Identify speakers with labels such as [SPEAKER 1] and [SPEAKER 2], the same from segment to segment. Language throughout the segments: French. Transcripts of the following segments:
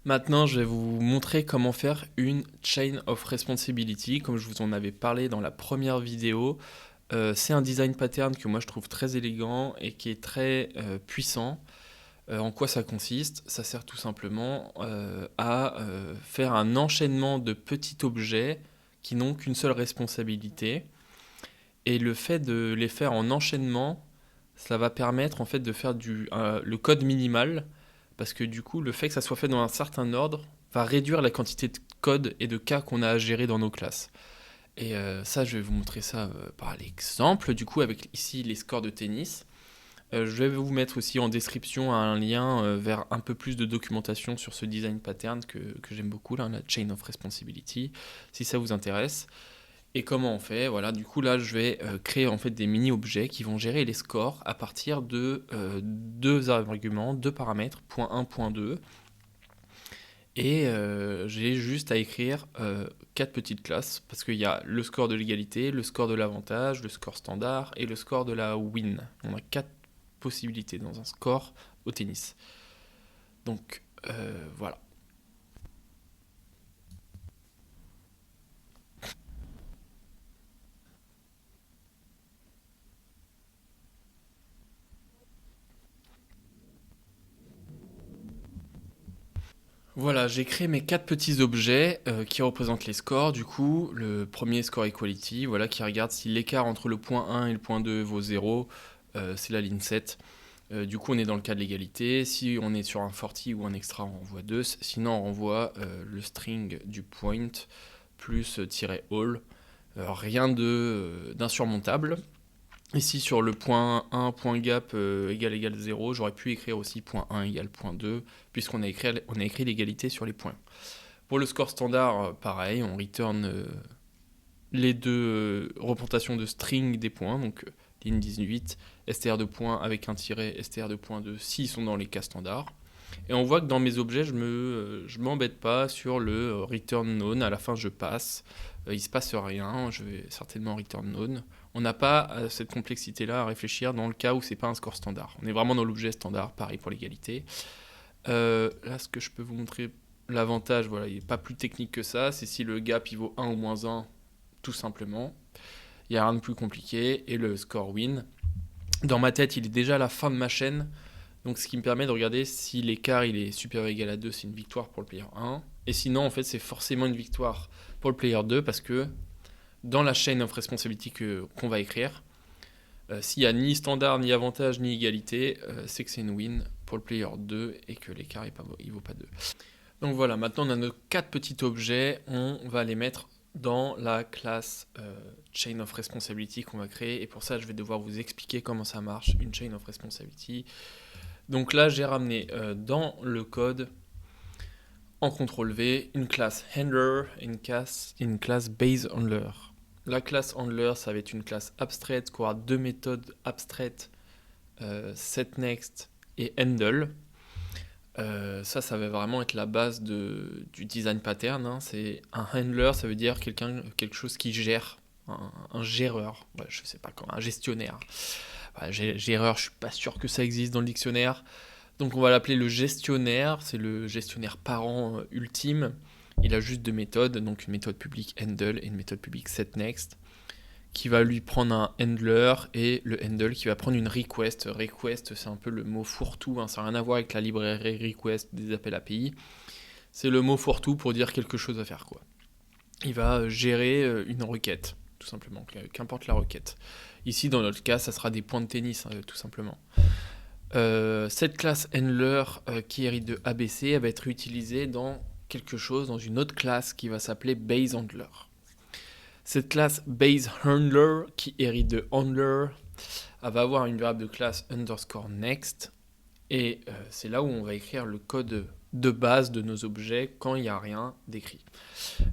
[SPEAKER 1] Maintenant, je vais vous montrer comment faire une Chain of Responsibility, comme je vous en avais parlé dans la première vidéo. C'est un design pattern que moi je trouve très élégant et qui est très puissant. En quoi ça consiste? Ça sert tout simplement à faire un enchaînement de petits objets qui n'ont qu'une seule responsabilité. Et le fait de les faire en enchaînement, ça va permettre en fait de faire le code minimal, parce que du coup, le fait que ça soit fait dans un certain ordre va réduire la quantité de code et de cas qu'on a à gérer dans nos classes. Et ça, je vais vous montrer ça par l'exemple, du coup, avec ici les scores de tennis. Je vais vous mettre aussi en description un lien vers un peu plus de documentation sur ce design pattern que j'aime beaucoup, là, la Chain of Responsibility, si ça vous intéresse. Et comment on fait? Voilà, du coup là je vais créer en fait des mini-objets qui vont gérer les scores à partir de deux arguments, deux paramètres, point 1, point 2. Et j'ai juste à écrire quatre petites classes parce qu'il y a le score de l'égalité, le score de l'avantage, le score standard et le score de la win. On a quatre possibilités dans un score au tennis. Donc voilà. Voilà, j'ai créé mes quatre petits objets qui représentent les scores. Du coup, le premier score equality, voilà, qui regarde si l'écart entre le point 1 et le point 2 vaut 0, c'est la ligne 7. Du coup, on est dans le cas de l'égalité. Si on est sur un 40 ou un extra, on renvoie 2. Sinon, on renvoie le string du point plus -all. Rien d'insurmontable. Ici, sur le point 1, point gap égal 0, j'aurais pu écrire aussi point 1 égale point 2, puisqu'on a écrit l'égalité sur les points. Pour le score standard, pareil, on return les deux représentations de string des points, donc ligne 18, str de points avec un tiret, str de point 2, s'ils sont dans les cas standards. Et on voit que dans mes objets, je m'embête pas sur le return none. À la fin, je passe. Il se passe rien. Je vais certainement return none. On n'a pas cette complexité-là à réfléchir dans le cas où c'est pas un score standard. On est vraiment dans l'objet standard, pareil pour l'égalité. Là, ce que je peux vous montrer, l'avantage, voilà, il n'est pas plus technique que ça. C'est si le gap il vaut 1 ou moins 1, tout simplement. Il n'y a rien de plus compliqué. Et le score win. Dans ma tête, il est déjà à la fin de ma chaîne. Donc ce qui me permet de regarder si l'écart il est supérieur ou égal à 2, c'est une victoire pour le player 1. Et sinon, en fait, c'est forcément une victoire pour le player 2 parce que dans la chain of responsibility qu'on va écrire, s'il n'y a ni standard, ni avantage, ni égalité, c'est que c'est une win pour le player 2 et que l'écart il vaut pas 2. Donc voilà, maintenant on a nos 4 petits objets, on va les mettre dans la classe Chain of Responsibility qu'on va créer. Et pour ça, je vais devoir vous expliquer comment ça marche, une Chain of Responsibility. Donc là, j'ai ramené dans le code, en CTRL V, une classe handler et une classe basehandler. La classe handler, ça va être une classe abstraite qui aura deux méthodes abstraites, setNext et handle. Ça va vraiment être la base du design pattern. Hein. C'est un handler, ça veut dire quelque chose qui gère, un géreur, ouais, je sais pas comment, un gestionnaire. Géreur, je suis pas sûr que ça existe dans le dictionnaire. Donc on va l'appeler le gestionnaire, c'est le gestionnaire parent ultime. Il a juste deux méthodes, donc une méthode publique handle et une méthode publique setNext, qui va lui prendre un handler et le handle qui va prendre une request. Request, c'est un peu le mot fourre-tout, hein, ça n'a rien à voir avec la librairie request des appels API. C'est le mot fourre-tout pour dire quelque chose à faire, quoi. Il va gérer une requête, tout simplement, qu'importe la requête. Ici, dans notre cas, ça sera des points de tennis, tout simplement. Cette classe handler qui hérite de ABC, elle va être utilisée dans quelque chose, dans une autre classe qui va s'appeler basehandler. Cette classe basehandler qui hérite de handler, elle va avoir une variable de classe underscore next, et c'est là où on va écrire le code de base de nos objets quand il n'y a rien d'écrit.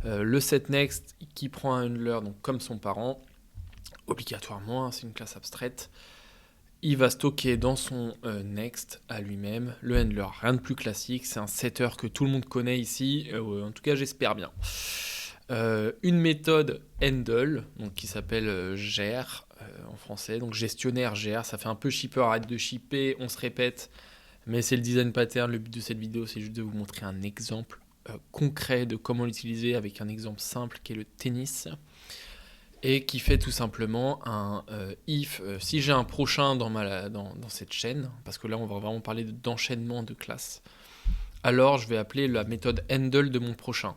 [SPEAKER 1] Le setNext qui prend un handler donc comme son parent, obligatoirement, hein, c'est une classe abstraite. Il va stocker dans son next à lui-même le handler. Rien de plus classique, c'est un setter que tout le monde connaît ici, en tout cas j'espère bien. Une méthode handle, donc qui s'appelle gère en français, donc gestionnaire gère, ça fait un peu shipper, arrête de shipper, on se répète, Mais c'est le design pattern. Le but de cette vidéo, c'est juste de vous montrer un exemple concret de comment l'utiliser avec un exemple simple qui est le tennis. Et qui fait tout simplement un if. Si j'ai un prochain dans cette chaîne, parce que là on va vraiment parler d'enchaînement de classes, alors je vais appeler la méthode handle de mon prochain.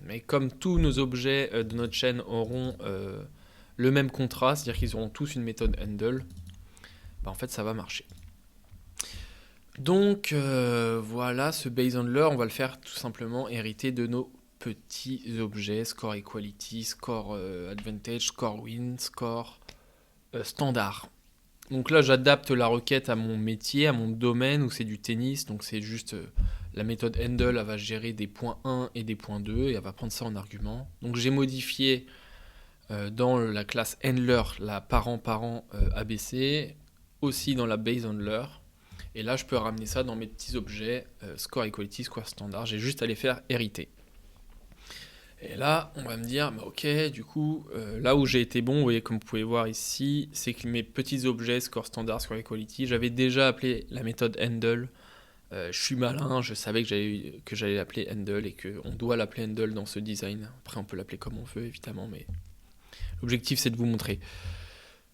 [SPEAKER 1] Mais comme tous nos objets de notre chaîne auront le même contrat, c'est-à-dire qu'ils auront tous une méthode handle, en fait ça va marcher. Donc voilà, ce base handler, on va le faire tout simplement hériter de nos petits objets, score equality, score advantage, score win, score standard. Donc là, j'adapte la requête à mon métier, à mon domaine où c'est du tennis. Donc c'est juste la méthode handle, elle va gérer des points 1 et des points 2 et elle va prendre ça en argument. Donc j'ai modifié dans la classe handler la parent-parent ABC, aussi dans la base handler. Et là, je peux ramener ça dans mes petits objets score equality, score standard. J'ai juste à les faire hériter. Et là, on va me dire, bah ok, du coup, là où j'ai été bon, vous voyez, comme vous pouvez voir ici, c'est que mes petits objets, score standard, score equality, j'avais déjà appelé la méthode handle. Je suis malin, je savais que j'allais l'appeler handle et qu'on doit l'appeler handle dans ce design. Après, on peut l'appeler comme on veut, évidemment, mais l'objectif, c'est de vous montrer.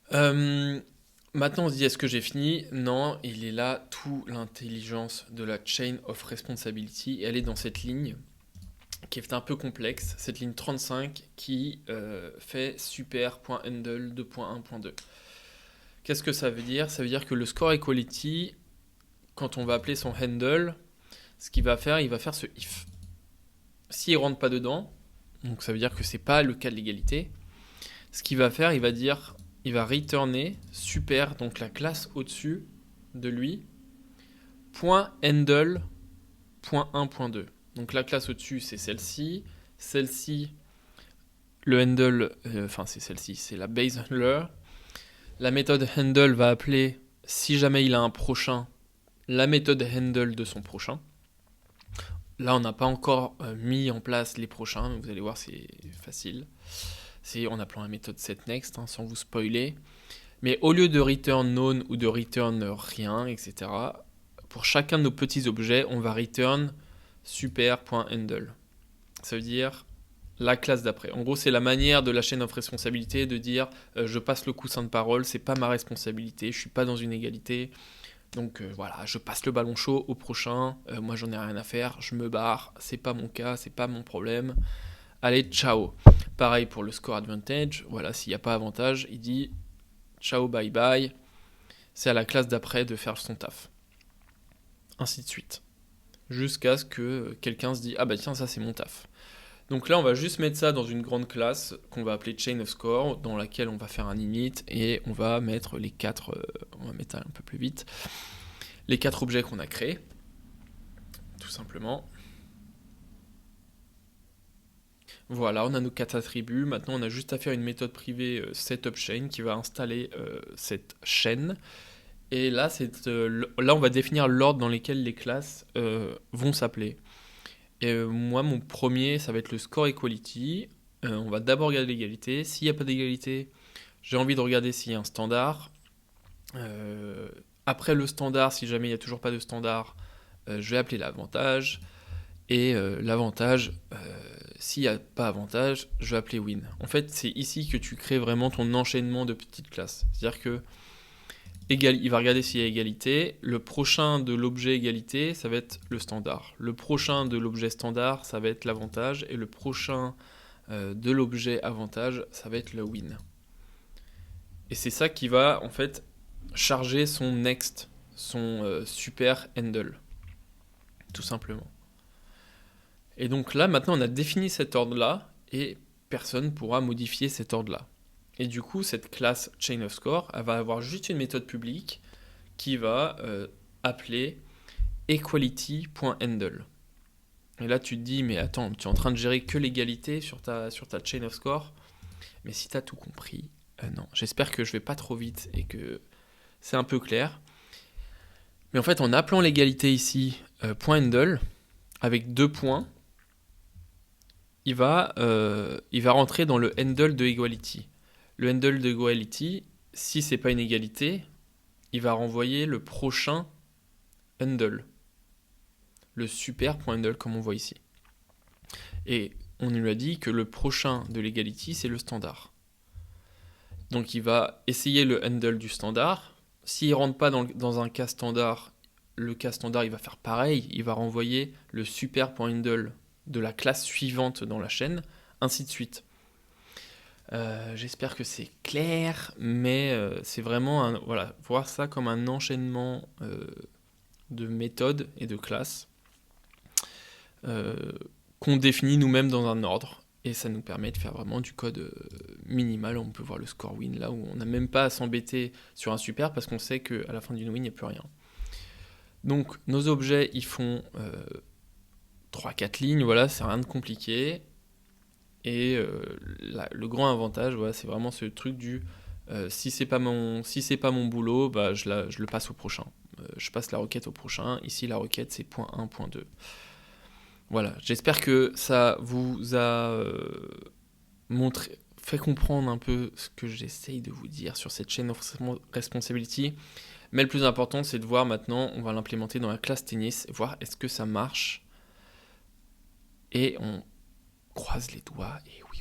[SPEAKER 1] Maintenant, on se dit, est-ce que j'ai fini? Non, il est là, toute l'intelligence de la chain of responsibility. Elle est dans cette ligne qui est un peu complexe, cette ligne 35 qui fait super.handle 2.1.2. Qu'est-ce que ça veut dire? Ça veut dire que le score equality, quand on va appeler son handle, ce qu'il va faire, il va faire ce if. S'il ne rentre pas dedans, donc ça veut dire que c'est pas le cas de l'égalité, ce qu'il va faire, il va dire, il va returner super, donc la classe au-dessus de lui, .handle, .1.2. Donc la classe au-dessus, c'est celle-ci. Celle-ci, le handle, c'est celle-ci, c'est la base handler. La méthode handle va appeler, si jamais il a un prochain, la méthode handle de son prochain. Là, on n'a pas encore mis en place les prochains. Vous allez voir, c'est facile. C'est en appelant la méthode setNext, sans vous spoiler. Mais au lieu de return none ou de return rien, etc., pour chacun de nos petits objets, on va return super.handle. Ça veut dire la classe d'après. En gros, c'est la manière de la chaîne of responsabilité de dire je passe le coussin de parole, c'est pas ma responsabilité, je suis pas dans une égalité. Donc voilà, je passe le ballon chaud au prochain, moi j'en ai rien à faire, je me barre, c'est pas mon cas, c'est pas mon problème. Allez, ciao. Pareil pour le score advantage, voilà, s'il n'y a pas avantage, il dit ciao, bye bye, c'est à la classe d'après de faire son taf. Ainsi de suite. Jusqu'à ce que quelqu'un se dise ah bah tiens, ça c'est mon taf. Donc là on va juste mettre ça dans une grande classe qu'on va appeler chain of score, dans laquelle on va faire un init et on va mettre les 4, on va mettre un peu plus vite, les 4 objets qu'on a créés, tout simplement. Voilà, on a nos 4 attributs. Maintenant on a juste à faire une méthode privée setupChain qui va installer cette chaîne. Et là, là on va définir l'ordre dans lequel les classes vont s'appeler. Et moi, mon premier, ça va être le score equality. On va d'abord regarder l'égalité. S'il n'y a pas d'égalité, j'ai envie de regarder s'il y a un standard. Après le standard, si jamais il n'y a toujours pas de standard, je vais appeler l'avantage. Et l'avantage, s'il n'y a pas avantage, je vais appeler win. En fait, c'est ici que tu crées vraiment ton enchaînement de petites classes. C'est-à-dire que il va regarder s'il y a égalité. Le prochain de l'objet égalité, ça va être le standard. Le prochain de l'objet standard, ça va être l'avantage. Et le prochain de l'objet avantage, ça va être le win. Et c'est ça qui va en fait charger son next, son super handle. Tout simplement. Et donc là, maintenant, on a défini cet ordre-là et personne ne pourra modifier cet ordre-là. Et du coup, cette classe chain of score, elle va avoir juste une méthode publique qui va appeler equality.handle. Et là, tu te dis, mais attends, tu es en train de gérer que l'égalité sur ta chain of score. Mais si tu as tout compris, non. J'espère que je vais pas trop vite et que c'est un peu clair. Mais en fait, en appelant l'égalité ici, .handle, avec 2 points, il va rentrer dans le handle de equality. Le handle de equality, si c'est pas une égalité, il va renvoyer le prochain handle. Le super.handle comme on voit ici. Et on lui a dit que le prochain de l'egality, c'est le standard. Donc il va essayer le handle du standard. S'il ne rentre pas dans un cas standard, le cas standard il va faire pareil. Il va renvoyer le super.handle de la classe suivante dans la chaîne, ainsi de suite. J'espère que c'est clair, mais c'est vraiment voir ça comme un enchaînement de méthodes et de classes qu'on définit nous-mêmes dans un ordre. Et ça nous permet de faire vraiment du code minimal. On peut voir le score win là où on n'a même pas à s'embêter sur un super parce qu'on sait qu'à la fin d'une win, il n'y a plus rien. Donc nos objets, ils font 3-4 lignes, voilà, c'est rien de compliqué. Et le grand avantage, voilà, c'est vraiment ce truc du si c'est pas mon boulot, bah, je le passe au prochain. Je passe la requête au prochain. Ici, la requête, c'est .1, .2. Voilà, j'espère que ça vous a fait comprendre un peu ce que j'essaye de vous dire sur cette chain of responsibility. Mais le plus important, c'est de voir maintenant, on va l'implémenter dans la classe tennis, voir est-ce que ça marche. Et on croise les doigts, et oui.